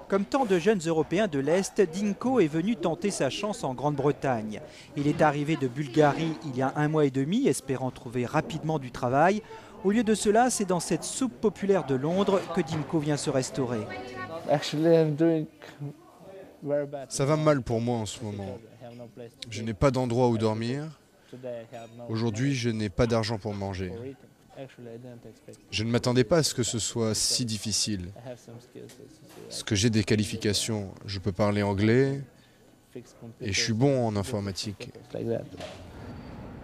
Comme tant de jeunes Européens de l'Est, Dinko est venu tenter sa chance en Grande-Bretagne. Il est arrivé de Bulgarie il y a 1 mois et demi, espérant trouver rapidement du travail. Au lieu de cela, c'est dans cette soupe populaire de Londres que Dinko vient se restaurer. Ça va mal pour moi en ce moment. Je n'ai pas d'endroit où dormir. Aujourd'hui, je n'ai pas d'argent pour manger. Je ne m'attendais pas à ce que ce soit si difficile. Parce que j'ai des qualifications, je peux parler anglais et je suis bon en informatique.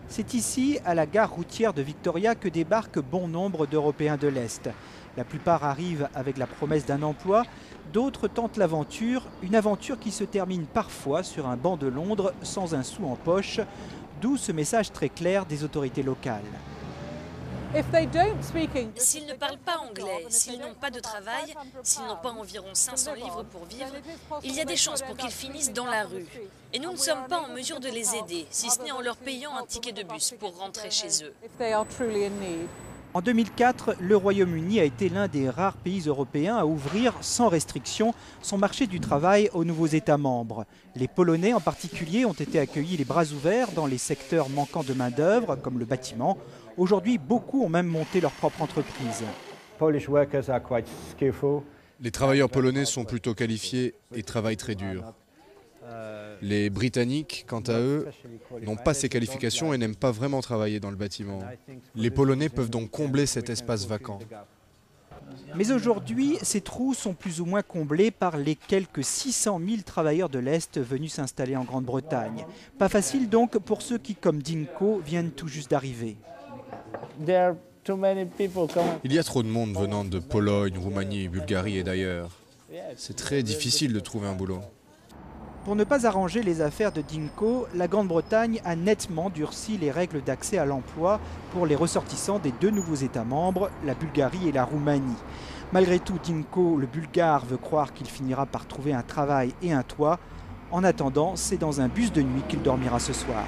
C'est ici, à la gare routière de Victoria, que débarquent bon nombre d'Européens de l'Est. La plupart arrivent avec la promesse d'un emploi, d'autres tentent l'aventure, une aventure qui se termine parfois sur un banc de Londres sans un sou en poche, d'où ce message très clair des autorités locales. S'ils ne parlent pas anglais, s'ils n'ont pas de travail, s'ils n'ont pas environ 500 livres pour vivre, il y a des chances pour qu'ils finissent dans la rue. Et nous ne sommes pas en mesure de les aider, si ce n'est en leur payant un ticket de bus pour rentrer chez eux. En 2004, le Royaume-Uni a été l'un des rares pays européens à ouvrir sans restriction son marché du travail aux nouveaux États membres. Les Polonais en particulier ont été accueillis les bras ouverts dans les secteurs manquant de main-d'œuvre, comme le bâtiment. Aujourd'hui, beaucoup ont même monté leur propre entreprise. Les travailleurs polonais sont plutôt qualifiés et travaillent très dur. Les Britanniques, quant à eux, n'ont pas ces qualifications et n'aiment pas vraiment travailler dans le bâtiment. Les Polonais peuvent donc combler cet espace vacant. Mais aujourd'hui, ces trous sont plus ou moins comblés par les quelques 600 000 travailleurs de l'Est venus s'installer en Grande-Bretagne. Pas facile donc pour ceux qui, comme Dinko, viennent tout juste d'arriver. Il y a trop de monde venant de Pologne, Roumanie, Bulgarie et d'ailleurs. C'est très difficile de trouver un boulot. Pour ne pas arranger les affaires de Dinko, la Grande-Bretagne a nettement durci les règles d'accès à l'emploi pour les ressortissants des 2 nouveaux États membres, la Bulgarie et la Roumanie. Malgré tout, Dinko, le Bulgare, veut croire qu'il finira par trouver un travail et un toit. En attendant, c'est dans un bus de nuit qu'il dormira ce soir.